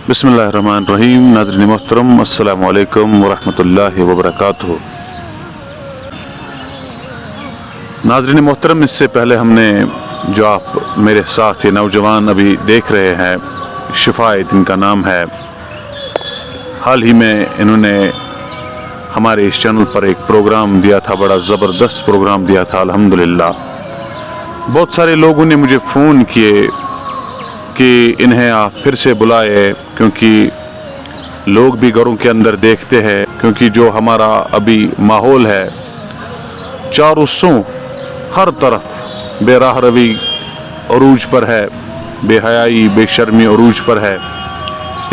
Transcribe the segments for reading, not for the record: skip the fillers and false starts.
बिस्मिल्लाहिर्रहमानिर्रहीम। नाज़रीन मोहतरम, अस्सलाम वालेकुम वरहमतुल्लाहि वबरकातुहू। नाज़रीन मोहतरम, इससे पहले हमने जो आप मेरे साथ ये नौजवान अभी देख रहे हैं, शिफायत इनका नाम है। हाल ही में इन्होंने हमारे इस चैनल पर एक प्रोग्राम दिया था, बड़ा ज़बरदस्त प्रोग्राम दिया था अल्हम्दुलिल्लाह। बहुत सारे लोगों ने मुझे फ़ोन किए कि इन्हें आप फिर से बुलाए, क्योंकि लोग भी घरों के अंदर देखते हैं, क्योंकि जो हमारा अभी माहौल है चारों सौ हर तरफ बेराह रवी अरूज पर है, बेहयाई बेशर्मी अरूज पर है।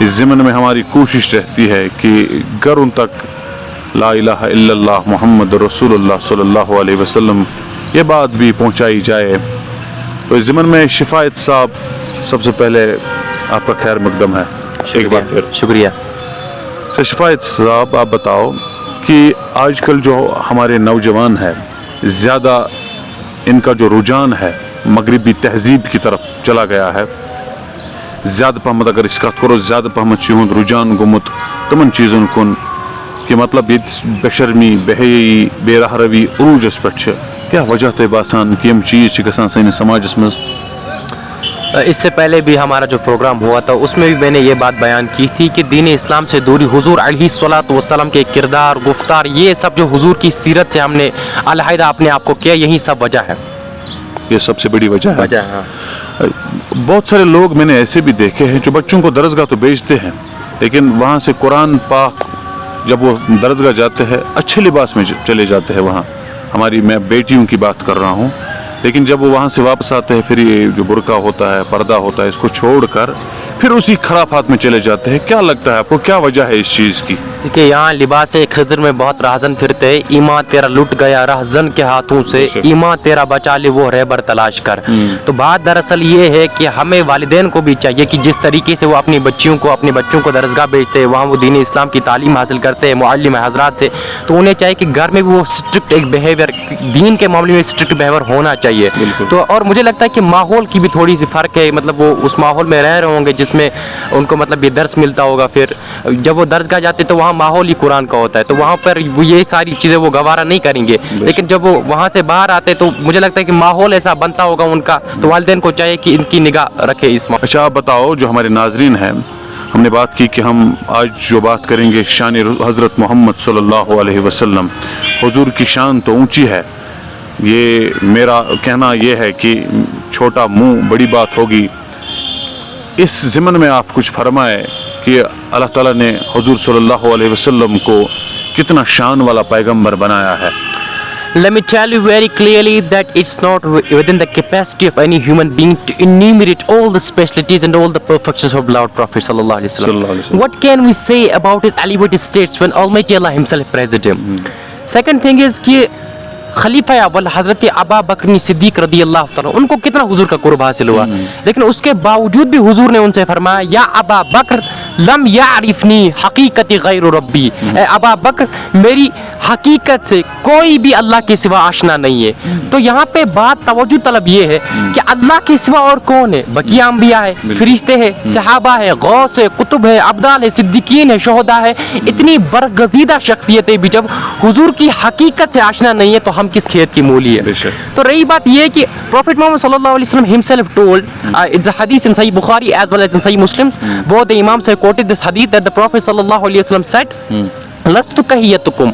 इस ज़िमन में हमारी कोशिश रहती है कि घरों तक ला इलाहा इल्लल्लाह मुहम्मद रसूलुल्लाह सल्लल्लाहु अलैहि वसल्लम ये बात भी पहुंचाई जाए। तो इस ज़िमन में शिफायत साहब, सबसे पहले आपका खैर मकदम है। एक बार फिर शुक्रिया। तो शिफायत साहब, आप बताओ कि आजकल जो हमारे नौजवान है, ज़्यादा इनका जो रुझान है मगरिबी तहजीब की तरफ चला गया है। ज़्यादा पहमत अगर इस कत करो, ज़्यादा पहमत चूँ रुझान गुमुत तमन चीज़ों कुन कि मतलब ये बेशर्मी बेहयाई बेराह रवी उरूजस पे क्या वजह तय बासान कि यम चीज़ गसान सानिस समाजस मज। इससे पहले भी हमारा जो प्रोग्राम हुआ था उसमें भी मैंने ये बात बयान की थी कि दीन इस्लाम से दूरी, हुजूर अलैहिस्सलातु वस्सलाम के किरदार गुफ्तार, ये सब जो हुजूर की सीरत से हमने अलहदा अपने आप को किया, यही सब वजह है। ये सबसे बड़ी वजह है। हाँ। बहुत सारे लोग मैंने ऐसे भी देखे हैं जो बच्चों को दरसगाह तो भेजते हैं, लेकिन वहाँ से कुरान पाक जब वो दरसगाह जाते हैं अच्छे लिबास में चले जाते हैं। वहाँ हमारी, मैं बेटियों की बात कर रहा हूँ, लेकिन जब वो वहाँ से वापस आते हैं फिर ये जो बुर्का होता है, पर्दा होता है, इसको छोड़कर फिर उसी खराफात में चले जाते हैं। क्या लगता है आपको, क्या वजह है इस चीज़ की? देखिए, यहाँ लिबास खिज़र में बहुत राहजन फिरते हैं। ईमान तेरा लुट गया रहजन के हाथों से, ईमान तेरा बचा ले वो रहबर तलाश कर। तो बात दरअसल ये है कि हमें वालिदैन को भी चाहिए कि जिस तरीके से वो अपने बच्चों को दरसगाह भेजते हैं, वहाँ वो दीन इस्लाम की तालीम हासिल करते हैं मुअल्लिम हज़रात से, तो उन्हें चाहिए कि घर में भी वो स्ट्रिक्ट एक बिहेवियर, दीन के मामले में स्ट्रिक्ट बिहेवियर होना चाहिए। तो और मुझे लगता है कि माहौल की भी थोड़ी सी फ़र्क है, मतलब वो उस माहौल में रह रहे होंगे जिसमें उनको मतलब ये दर्स मिलता होगा। फिर जब वो दरसगाह जाते तो वहाँ माहौल ही कुरान का होता है, तो वहाँ पर वो ये सारी चीज़ें वो गवारा नहीं करेंगे। लेकिन जब वो वहाँ से बाहर आते तो मुझे लगता है कि माहौल ऐसा बनता होगा उनका, तो वालिदैन को चाहिए कि इनकी निगाह रखे इस। अच्छा, आप बताओ, जो हमारे नाजरीन हैं, हमने बात की कि हम आज जो बात करेंगे शान हज़रत मोहम्मद सल्लल्लाहु अलैहि वसल्लम। हुजूर की शान तो ऊंची है, ये मेरा कहना ये है कि छोटा मुंह बड़ी बात होगी। इस ज़िमन में आप कुछ फरमाए कि अल्लाह ताला ने हुजूर सल्लल्लाहु अलैहि वसल्लम को कितना शान वाला पैगंबर बनाया है। Let me tell you very clearly that it's not within the capacity of any human being to enumerate all the specialties and all the perfections of beloved Prophet sallallahu alaihi wasallam. What can we say about his elevated states when Almighty Allah Himself praised him? Second thing is कि खलीफा अव्वल हज़रत अबा बकर सिद्दीक़ रदी अल्लाह तआला, उनको कितना हुजूर का कुर्ब हासिल हुआ, लेकिन उसके बावजूद भी हुजूर ने उनसे फरमाया, या अबा बकर लम यारिफनी हकीकत गैर रब्बी, अबा बकर मेरी हकीकत से कोई भी अल्लाह के सिवा आशना नहीं है। तो यहाँ पे बात तवज्जो तलब ये है कि अल्लाह के सिवा और कौन है? बकिया अंबिया है, फरिश्ते हैं, सहाबा है, गौस है, कुतुब है, अब्दाल है, सिद्दीकीन है, शोहदा है, इतनी बरगज़ीदा शख्सियतें भी जब हुजूर की हकीकत से आशना नहीं है तो हम किस खेत की मूली है। तो रही बात ये कि Prophet Muhammad sallallahu alaihi wasallam himself told, it's a hadith in Sahih Bukhari as well as in Sahih Muslims, both the Imams have quoted this hadith that the Prophet sallallahu alaihi wasallam said, लस्तु कहियतुकुम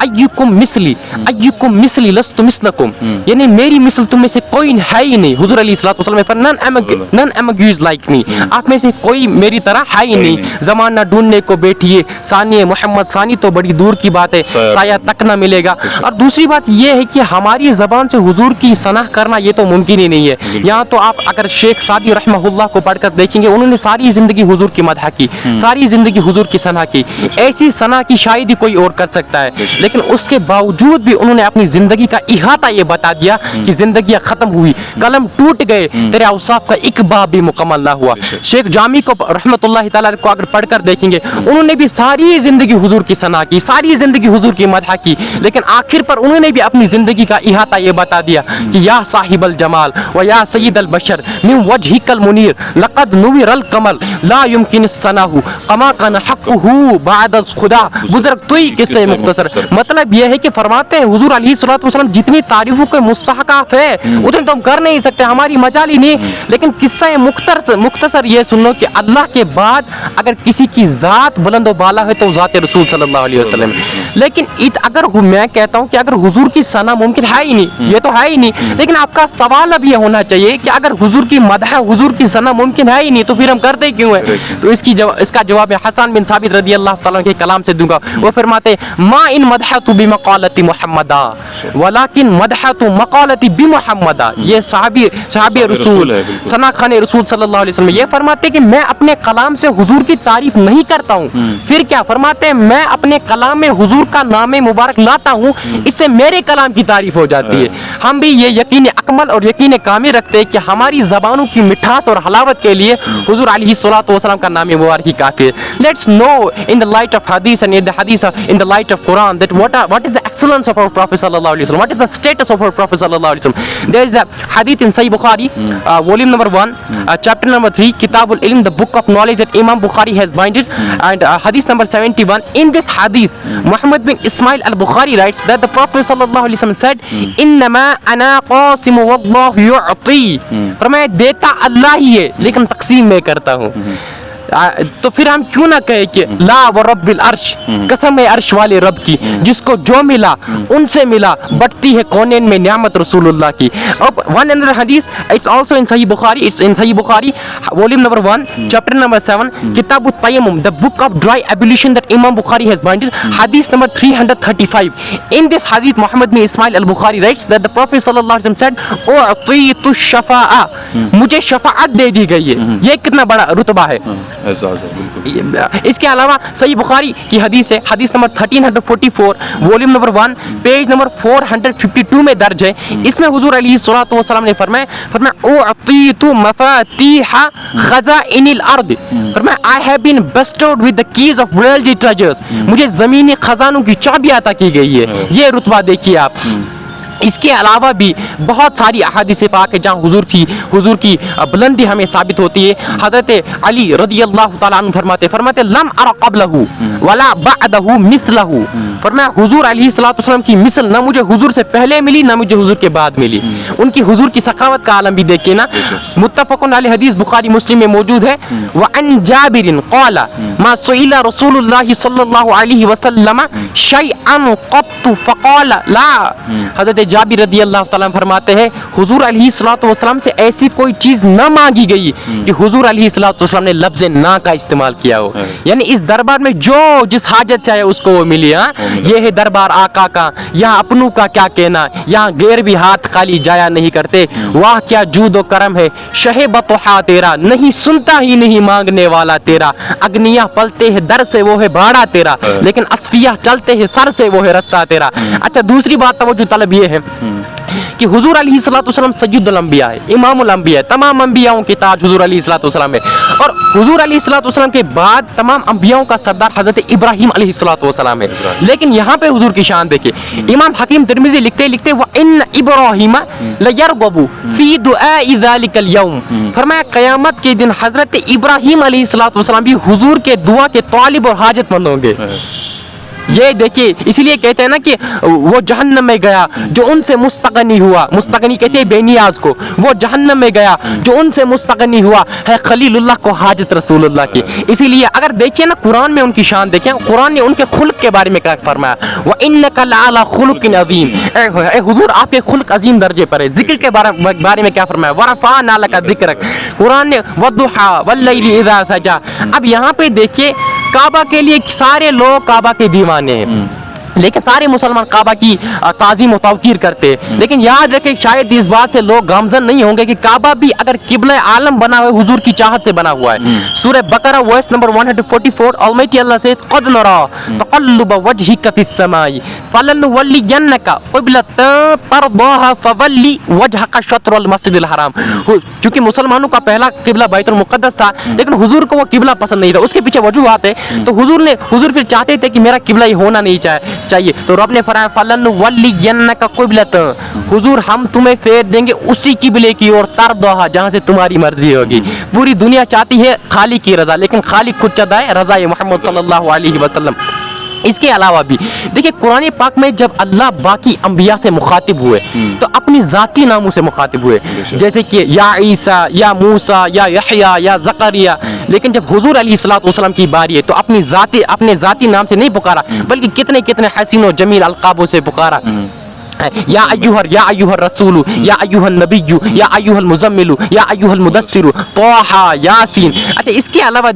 अय्युकुम मिसली लस्तु मिसलकुम, यानी मेरी मिसल तुम में से कोई है ही नहीं। हुजूर अलैहिस्सलातु वस्सलाम फरमाया, none among you is like me, आप में से कोई मेरी तरह है ही नहीं। ज़माना ढूंढने को बैठिए, सानी मोहम्मद सानी तो बड़ी दूर की बात है, साया तक ना मिलेगा। और दूसरी बात यह है कि हमारी ज़बान से हुजूर की सनाह करना ये तो मुमकिन ही नहीं है। यहाँ तो आप अगर शेख सादी रहमहुल्लाह को पढ़कर देखेंगे, उन्होंने सारी ज़िंदगी हुजूर की मदह की, सारी ज़िंदगी हुजूर की सनाह की, ایسی ثنا کی شاید ہی کوئی اور کر سکتا ہے، لیکن اس کے باوجود بھی انہوں نے اپنی زندگی کا احاطہ یہ بتا دیا کہ زندگیاں ختم ہوئی، قلم ٹوٹ گئے، تیرے اوصاف کا ایک باب بھی مکمل نہ ہوا۔ شیخ جامی کو رحمۃ اللہ تعالیٰ کو اگر پڑھ کر دیکھیں گے، انہوں نے بھی ساری زندگی حضور کی ثنا کی، ساری زندگی حضور کی مدح کی، لیکن آخر پر انہوں نے بھی اپنی زندگی کا احاطہ یہ بتا دیا کہ یا صاحب الجمال و یا سید البشر من وجهک المنیر لقد نور القمر لا يمكن الثناء کما کان حقه بعد از خدا۔ بزرگ توئی قصے مختصر، مطلب یہ ہے کہ فرماتے ہیں حضور علیہ الصلوۃ والسلام جتنی تعریفوں کے مستحق ہے اتنے تو ہم کر نہیں سکتے، ہماری مجال ہی نہیں، لیکن قصہ مختصر یہ سن لو کہ اللہ کے بعد اگر کسی کی ذات بلند و بالا ہے تو ذات رسول صلی اللہ علیہ وسلم، لیکن اگر میں کہتا ہوں کہ اگر حضور کی ثنا ممکن ہے ہی نہیں، یہ تو ہے ہی نہیں، لیکن آپ کا سوال اب یہ ہونا چاہیے کہ اگر حضور کی مدح حضور کی ثنا ممکن ہے ہی نہیں تو پھر ہم کرتے کیوں ہیں؟ تو اس کا جواب حسن بن ثابت رضی اللہ تعالیٰ کے کلام سے دوں گا۔ وہ فرماتے ما ان مدحت بمقالت محمدا ولکن مدحت مقالت بمحمد۔ یہ صحابی رسول ثنا خان رسول صلی اللہ علیہ وسلم یہ فرماتے کہ میں اپنے کلام سے حضور کی تعریف نہیں کرتا ہوں، پھر کیا فرماتے ہیں میں اپنے کلام میں حضور کا نام مبارک لاتا ہوں، اس سے میرے کلام کی تعریف ہو جاتی ہے۔ ہم بھی یہ یقین اکمل اور یقین کامل رکھتے ہیں کہ ہماری زبانوں کی مٹھاس اور حلاوت کے لیے حضور علیہ الصلوۃ والسلام کا نام مبارک ہی کافی ہے۔ Let's know in the light of hadith and in the light of Quran that what is the excellence of our Prophet sallallahu alaihi wasallam, what is the status of our Prophet sallallahu alaihi wasallam. There is a hadith in Sahih Bukhari, volume number 1, chapter number 3, Kitab al-Ilm, the book of knowledge that Imam Bukhari has binded, and hadith number 71. In this hadith, Muhammad bin Ismail al-Bukhari writes that the Prophet sallallahu alaihi wasallam said, "Innama ana qasim wallahu yu'ti." فرمایا دیتا اللہ ہی ہے لیکن تقسیم میں کرتا ہوں۔ تو پھر ہم کیوں نہ کہیں کہ لا ورب العرش، قسم ہے عرش والے رب کی، جس کو جو ملا ان سے ملا، بٹتی ہے کونین میں نعمت رسول اللہ کی۔ اب one another hadith, it's also in Sahih Bukhari, it's in Sahih Bukhari, volume number 1, chapter number 7, Kitab al-Tayammum, the book of dry ablution that Imam Bukhari has binded, hadith number 335. In this hadith, Muhammad bin Ismail al-Bukhari writes that the Prophet sallallahu alaihi wasallam said, "U'titu shafa'a." مجھے شفاعت دے دی گئی ہے۔ یہ کتنا بڑا رتبہ ہے۔ اس کے علاوہ صحیح بخاری کی حدیث ہے، حدیث number 1344، volume number 1، page number 452 میں درج ہے۔ اس میں حضور علیہ الصلوۃ والسلام نے فرمایا اعطیت مفاتیح خزائن الارض، فرمایا I have been bestowed with the keys of worldly treasures، مجھے زمینی خزانوں کی چابی عطا کی گئی ہے۔ یہ رتبہ دیکھیے آپ۔ اس کے علاوہ بھی بہت ساری احادیث پاک ہے جہاں حضور کی بلندی ہمیں ثابت ہوتی ہے۔ حضرت علی رضی اللہ تعالیٰ عنہ فرماتے لم ار قبلہ ولا بعدہ مثلہ، فرمایا حضور علیہ الصلوۃ والسلام کی مثل نہ مجھے حضور سے پہلے ملی نہ مجھے حضور کے بعد ملی۔ ان کی حضور کی سخاوت کا عالم بھی دیکھیے نا۔ متفق علیہ حدیث بخاری مسلم میں موجود ہے۔ وعن جابر قال ما سئل رسول اللہ صلی اللہ علیہ وسلم شیئا قط فقال لا، حضرت جابر رضی اللہ تعالیٰ فرماتے ہیں حضور علیہ الصلوۃ والسلام سے ایسی کوئی چیز نہ مانگی گئی کہ حضور علیہ الصلوۃ والسلام نے لفظ نا کا استعمال کیا ہو، یعنی اس دربار میں جو جس حاجت سے آئے اس کو وہ ملی۔ یہ ہے دربار آقا کا، یہاں اپنوں کا کیا کہنا، یہاں غیر بھی ہاتھ خالی جایا نہیں کرتے۔ واہ کیا جود و کرم ہے شہ بطحا تیرا، نہیں سنتا ہی نہیں مانگنے والا تیرا، اگنیا پلتے ہیں در سے وہ ہے باڑا تیرا، لیکن اصفیہ چلتے ہیں سر سے وہ ہے رستہ تیرا۔ اچھا دوسری بات توجہ طلب یہ ہے کہ حضور علیہ الصلوۃ والسلام سید الانبیاء ہے، امام الانبیاء ہے، تمام انبیاؤں کے تاج حضور علیہ الصلوۃ والسلام ہے، اور حضور علیہ الصلوۃ والسلام کے بعد تمام انبیاؤں کا سردار حضرت ابراہیم علیہ الصلوۃ والسلام ہے۔ لیکن یہاں پہ حضور کی شان دیکھیں، امام حکیم ترمذی لکھتے وَإِنَّ إِبْرَاهِيمَ لَيَرْغَبُ فِي دُعَاءِ ذَلِكَ الْيَوْمِ، فرمایا قیامت کے دن حضرت ابراہیم علیہ الصلوۃ والسلام بھی حضور کے دعا کے طالب اور حاجت مند ہوں گے۔ یہ دیکھیے اسی لیے کہتے ہیں نا کہ وہ جہنم میں گیا جو ان سے مستغنی ہوا، مستغنی کہتے ہیں بے نیاز کو، وہ جہنم میں گیا جو ان سے مستغنی ہوا ہے خلیل اللہ کو حاجت رسول اللہ کی۔ اسی لیے اگر دیکھیں نا قرآن میں ان کی شان دیکھیں، قرآن نے ان کے خلق کے بارے میں کیا فرمایا، وَإِنَّكَ لَعَلَى خُلُقٍ عَظِيمٍ، اے حضور آپ کے خلق عظیم درجے پر ہے۔ ذکر کے بارے میں کیا فرمایا، وَرَفَعْنَا لَكَ ذِكْرَكَ، قرآن نے وَالضُّحَىٰ وَاللَّيْلِ إِذَا سَجَىٰ۔ اب یہاں پہ دیکھیے کعبہ کے لیے سارے لوگ کعبہ کے دیوانے ہیں، लेकिन सारे मुसलमान काबा की ताज़ीम और तवकीर करते हैं। लेकिन याद रखें, शायद इस बात से लोग गामजन नहीं होंगे कि काबा भी अगर किबला आलम बना हुआ है, हुजूर की चाहत से बना हुआ है। सूरह बकरा वर्स नंबर 144, ऑलमाइटी अल्लाह से क़द नरा तक़ल्लुब वजहिका फ़िस समाई फ़लनुवल्लियन्नका क़िबलतन तर्दाहा फ़वल्लि वजहका शत्रल मस्जिदिल हराम। क्योंकि मुसलमानों का पहला किबला बैतुल मुक़द्दस था, लेकिन हुजूर को वो किबला पसंद नहीं था। उसके पीछे वजूहात है। तो हुजूर फिर चाहते थे कि मेरा किबला ही होना नहीं चाहिए। तो रब ने फरमाया फ़लनुवल्लियन्नका क़िबलतन, हुजूर हम तुम्हें फेर देंगे उसी किबले की ओर तर्दाहा, जहाँ से तुम्हारी मर्जी होगी। पूरी दुनिया चाहती है खालिक की रज़ा, लेकिन खालिक खुद चाहता है रज़ाए मोहम्मद सल्लल्लाहु अलैहि वसल्लम। इसके अलावा भी देखिए, कुरान पाक में जब अल्लाह बाकी अंबिया से मुखातिब हुए तो अपनी ज़ाती नामों से मुखातिब हुए, जैसे कि या ईसा, या मूसा, या यहया, या ज़करिया। लेकिन जब हुजूर अलैहिस्सलातु वस्सलाम की बारी है तो अपने ज़ाती नाम से नहीं पुकारा, बल्कि कितने कितने हसीन और जमील अलक़ाबों से पुकारा। या अय्युहर रसूलु, या अय्युहन नबिय्यु, या अय्युहल मुज़म्मिलु, या अय्युहल मुदस्सिरु, तोहा, यासीन। अच्छा, इसके अलावा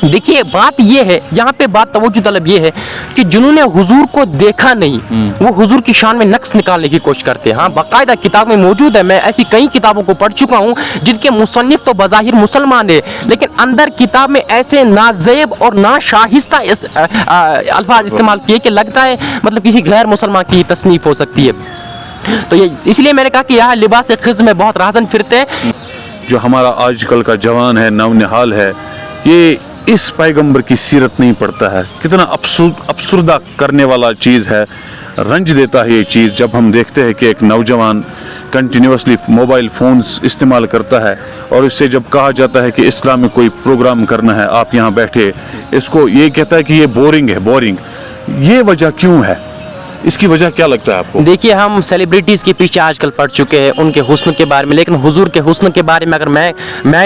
देखिए बात ये है, यहाँ पे बात तवज्जो तलब ये है कि जिन्होंने हुजूर को देखा नहीं वो हुजूर की शान में नक्स निकालने की कोशिश करते हैं। हाँ, बाकायदा किताब में मौजूद है। मैं ऐसी कई किताबों को पढ़ चुका हूँ जिनके मुसन्निफ तो बज़ाहिर मुसलमान है, लेकिन अंदर किताब में ऐसे नाज़ेब और नाशाइस्ता अल्फाज इस्तेमाल किए कि लगता है मतलब किसी गैर मुसलमान की तसनीफ हो सकती है। तो ये इसलिए मैंने कहा कि यहाँ लिबास खिज़ में बहुत राहज़न फिरते हैं। जो हमारा आजकल का जवान है, नौनिहाल है, ये इस पैगंबर की सीरत नहीं पढ़ता है। कितना अफसुर्दा करने वाला चीज़ है, रंज देता है ये चीज़ जब हम देखते हैं कि एक नौजवान कंटिन्यूसली मोबाइल फ़ोन्स इस्तेमाल करता है और इससे जब कहा जाता है कि इस्लाम में कोई प्रोग्राम करना है, आप यहाँ बैठे, इसको ये कहता है कि ये बोरिंग है। बोरिंग ये वजह क्यों है? इसकी वजह क्या लगता है आपको? देखिए, हम सेलिब्रिटीज़ के पीछे आजकल पड़ चुके हैं उनके हुस्न के बारे में, लेकिन हुजूर के हुस्न के बारे में अगर मैं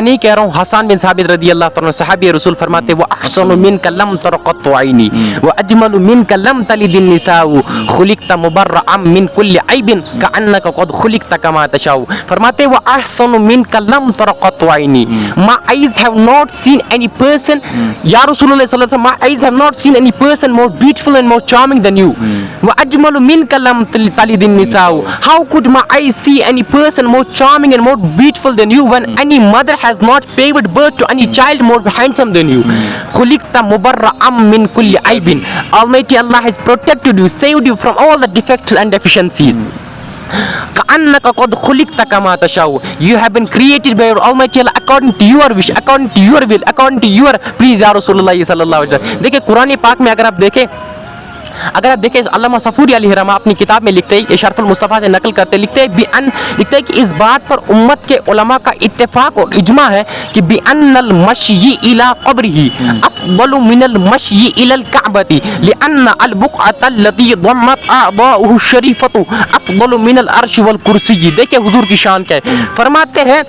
नहीं कह रहा हूँ। हसन बिन साबित रज़ी अल्लाह तआला सहाबी रसूल फरमाते व अहसनु मिनका लम तरक़त ऐनी व अजमलु मिनका लम तलिदिन निसाउ खुलिक़ता मुबर्रअम मिन कुल्लि ऐबिन कअन्नका क़द खुलिक़ता कमा तशाउ। फरमाते व अहसनु मिनका लम तरक़त ऐनी, my eyes have not seen any person, या रसूलुल्लाह सल्लल्लाहु अलैहि वसल्लम, my eyes have not seen any person more beautiful and more charming than you. أجمل منك لم تلد النساء. How could my eyes see any person more charming and more beautiful than you when any mother has not paved birth to any child more handsome than you? خلقت مبرأ من كل عيب. Almighty Allah has protected you, saved you from all the defects and deficiencies. كأنك قد خلقت كما تشاء. You have been created by your Almighty Allah according to your wish, according to your will, according to your please या रसूलुल्लाह सल्लल्लाहु अलैहि वसल्लम. देखिए कुरान पाक में अगर आप देखें अल्लामा सफूरी अलैहिर्रहमा अपनी किताब में लिखते हैं, शरफुल मुस्तफ़ा से नकल करते लिखते हैं कि इस बात पर उम्मत के उलमा का इत्तेफाक और इजमा है कि बिअन्नल मश्यी इला क़ब्रिही अफ़ज़लु मिनल मश्यी इलल कअबती लिअन्न अल बुक़अतल्लती ज़म्मत अअज़ाउहु शरीफ़तु अफ़ज़लु मिनल अर्श वल कुर्सी. देखिए हुजूर की शान क्या है. फरमाते हैं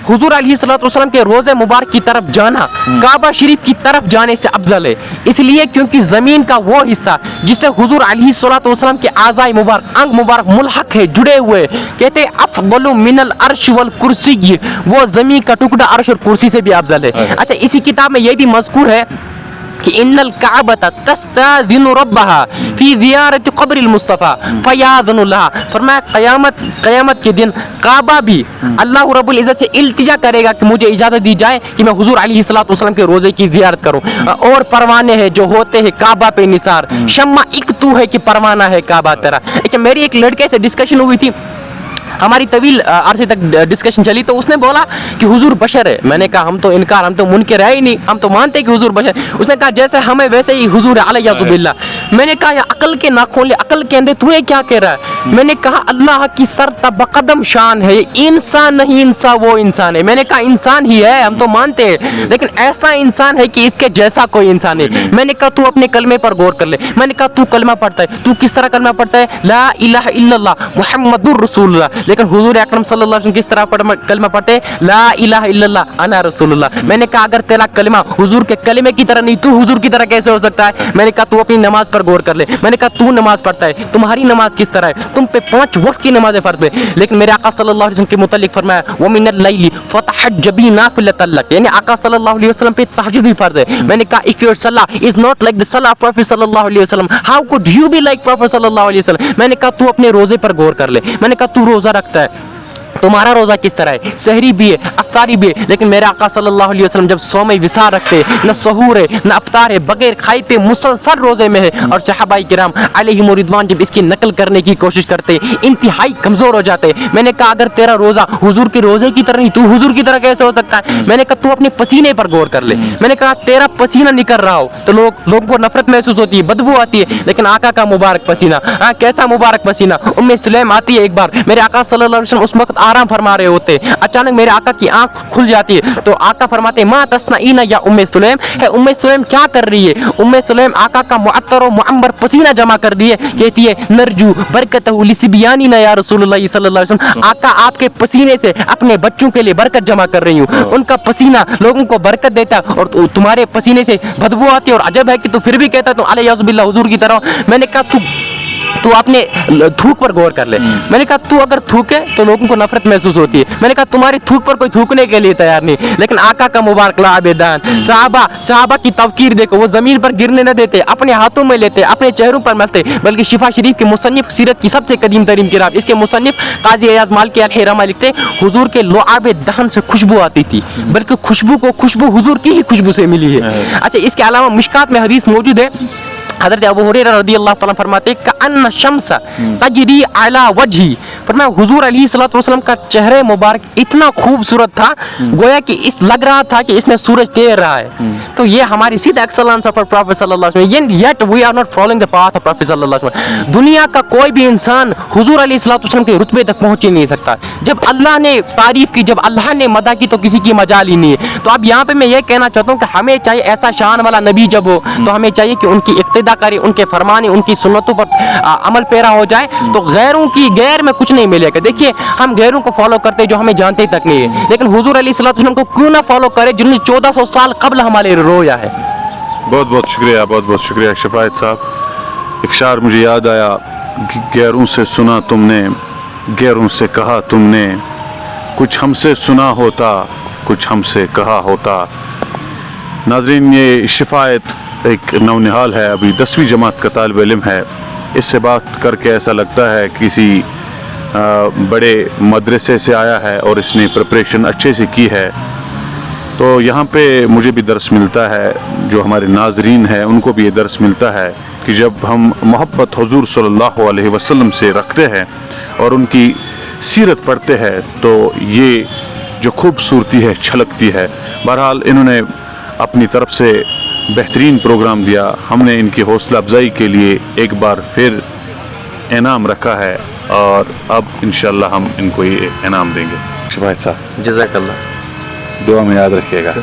हुजूर अलैहिस्सलातु वस्सलाम के रोज़े मुबारक की तरफ जाना काबा शरीफ की तरफ जाने से अफजल है, इसलिए क्योंकि ज़मीन का वो हिस्सा जिससे हुजूर अलैहिस्सलातु वस्सलाम के आज़ाए मुबारक अंग मुबारक मुल्हक है, जुड़े हुए, कहते हैं अफ़ज़लु मिनल अर्श वल कुर्सी, वो ज़मीन का टुकड़ा अर्श और कुर्सी से भी अफजल है. अच्छा, इसी किताब में ये भी मज़कूर है कि इन्नल काबता तस्ताज़िनु रब्बहा फी ज़ियारति क़ब्रिल मुस्तफ़ा फ़याज़नु लहा. फरमाया क़यामत के दिन काबा भी अल्लाह रब्बुल इज़्ज़त से इल्तिजा करेगा कि मुझे इजाज़त दी जाए कि मैं हुजूर अलैहिस्सलातु वस्सलाम के रोज़े की ज़ियारत करूं. और परवाने हैं जो होते हैं काबा पे निसार, शम्मा एक तू है कि परवाना है काबा तेरा. अच्छा, मेरी एक लड़के से डिस्कशन हुई थी, हमारी तवील अरसे तक डिस्कशन चली, तो उसने बोला कि हुजूर बशर है. मैंने कहा हम तो मुनकर है ही नहीं, हम तो मानते हैं कि हुजूर बशर. उसने कहा जैसे हमें वैसे ही हुजूर है अलैहिस्सलाम. मैंने कहा या अकल के नाखून ले, अकल के अंदर तू क्या कह रहा है. मैंने कहा अल्लाह की सर तबकदम शान है, इंसान नहीं, इंसान वो इंसान है. मैंने कहा इंसान ही है, हम तो मानते हैं, लेकिन ऐसा इंसान है कि इसके जैसा कोई इंसान है. मैंने कहा तू अपने कलमे पर गौर कर ले. मैंने कहा तू कलमा पढ़ता है, तू किस तरह कलमा पढ़ता है, ला इलाहा इल्लल्लाह मुहम्मदुर रसूलुल्लाह, लेकिन हुजूर अकरम सल्लल्लाहु अलैहि वसल्लम किस तरह कलमा पढ़ते हैं, ला इलाहा इल्लल्लाह अना रसूलुल्लाह. मैंने कहा अगर तेरा कलमा हुजूर के कलमे की तरह नहीं, तू हुजूर की तरह कैसे हो सकता है. मैंने कहा तू अपनी नमाज पर गौर कर ले। मैंने कहा तू नमाज पढ़ता है, तुम्हारी नमाज किस तरह है, तुम पे 5 वक्त की नमाज़ें फ़र्ज़ है, लेकिन मेरे आका सल्लल्लाहु अलैहि वसल्लम के मुतालिक फरमाया व मिनल लैली फतहज्जबी नाफिलतन लक, यानी आका सल्लल्लाहु अलैहि वसल्लम पे तहज्जुद भी फ़र्ज़ है। मैंने कहा इफ योर सलाह इज नॉट लाइक द सलाह ऑफ प्रॉफिट सल्लल्लाहु अलैहि वसल्लम, how could you be like profit सल्लल्लाहु अलैहि वसल्लम। मैंने कहा तू अपने रोजे पर गौर कर ले। मैंने कहा तू रोजा रखता है, तुम्हारा रोज़ा किस तरह है, सहरी भी है, अफ्तारी भी है, लेकिन मेरे आका सल्लल्लाहु अलैहि वसल्लम जब सौम विसार रखते, न सहूर है न अफ्तार है, बगैर खाए पे मुसलसल रोज़े में है। और सहाबाई किराम अलैहिम रिदवान जब इसकी नकल करने की कोशिश करते, इंतहाई कमज़ोर हो जाते। मैंने कहा अगर तेरा रोज़ा हुजूर के रोज़े की तरह नहीं, तू हुजूर की तरह कैसे हो सकता है। मैंने कहा तू अपने पसीने पर गौर कर ले। मैंने कहा तेरा पसीना निकल रहा हो तो लोगों को नफरत महसूस होती है, बदबू आती है, लेकिन आका का मुबारक पसीना, हाँ कैसा मुबारक पसीना। उम्मे सुलैम आती है एक बार, मेरे आका सल्लल्लाहु अलैहि वसल्लम उस वक्त आराम फरमा रहे होते, अचानक मेरे आका की आंख खुल जाती है, तो आका फरमाते मा तस्नाईना या उम्मे सुलैम, है उम्मे सुलैम क्या कर रही है। उम्मे सुलैम आका का मुअत्तर और मुअम्बर पसीना जमा कर रही है, कहती है नरजू बरकतहु लिसिबियानी ना या रसूलुल्लाह सल्लल्लाहु अलैहि वसल्लम, आका आपके पसीने से अपने बच्चों के लिए बरकत जमा कर रही हूँ। उनका पसीना लोगों को बरकत देता और तुम्हारे पसीने से बदबू आती है, और अजब है कि तू फिर भी कहता है तुम अलैहिस्सलाम हुजूर की तरह। मैंने कहा तू अपने थूक पर गौर कर ले। मैंने कहा तू अगर थूके तो लोगों को नफरत महसूस होती है। मैंने कहा तुम्हारी थूक पर कोई थूकने के लिए तैयार नहीं, लेकिन आका का मुबारक लाबेदान, सहाबा की तवकीर देखो, वो जमीन पर गिरने न देते, अपने हाथों में लेते, अपने चेहरों पर मलते, बल्कि शिफा शरीफ के मुसन्निफ, सीरत की सबसे कदीम तरीन किताब, इसके मुसन्निफ काजी अयाज मालिकी अलहिरमा लिखते हुजूर के लुआब दहन से खुशबू आती थी, बल्कि खुशबू हुजूर की ही खुशबू से मिली है। अच्छा, इसके अलावा मिशकात में हदीस मौजूद है, हज़रत अबू हुरैरा रज़ियल्लाहु तआला फरमाते का अन्ना शम्स तजरी अला वजही, फरमाया हुजूर अलैहिस्सलातु वस्सलाम का चेहरे मुबारक इतना खूबसूरत था, गोया कि इस लग रहा था कि इसमें सूरज तैर रहा है। तो ये हमारी सीधा एक्सेलेंस ऑफ प्रॉफिट सल्लल्लाहु अलैहि वसल्लम, yet we are not following the path of prophet सल्लल्लाहु अलैहि वसल्लम। दुनिया का कोई भी इंसान हुजूर अलैहिस्सलातु वस्सलाम के रुतबे तक पहुंच ही नहीं सकता। जब अल्लाह ने तारीफ की, जब अल्लाह ने मदह की, तो किसी की मजाल ही नहीं है। तो अब यहाँ पे मैं ये कहना चाहता हूँ कि हमें चाहिए ऐसा शान वाला नबी जब हो, तो हमें चाहिए कि उनकी इक्तिदा करें, उनके फरमाने, उनकी सुन्नतों पर अमल पैरा हो जाए, तो गैर में कुछ नहीं मिलेगा। देखिए हम गैरों को फॉलो करते जो हमें जानते तक नहीं है, लेकिन हुजूर अलैहिस्सलातु वस्सलाम को क्यों ना फॉलो करे जिन्होंने 1400 साल कबल हमारे रोया है। बहुत बहुत शुक्रिया शफायत साहब। एक शार मुझे याद आया, गैरों से सुना तुमने, गैरों से कहा तुमने, कुछ हमसे सुना होता, कुछ हमसे कहा होता। नाज़रीन, ये शफायत एक नौनिहाल है, अभी 10वीं जमात का तालिब इल्म है। इससे बात करके ऐसा लगता है किसी बड़े मदरसे से आया है और इसने प्रिपरेशन अच्छे से की है। तो यहाँ पे मुझे भी दर्स मिलता है, जो हमारे नाजरीन हैं उनको भी ये दर्स मिलता है कि जब हम मोहब्बत हुजूर सल्लल्लाहु अलैहि वसल्लम से रखते हैं और उनकी सीरत पढ़ते हैं, तो ये जो खूबसूरती है छलकती है। बहरहाल इन्होंने अपनी तरफ से बेहतरीन प्रोग्राम दिया, हमने इनकी हौसला अफजाई के लिए एक बार फिर इनाम रखा है और अब इंशाल्लाह हम इनको ये इनाम देंगे। शफायत साहब जज़ाकल्लाह, दुआ में याद रखिएगा।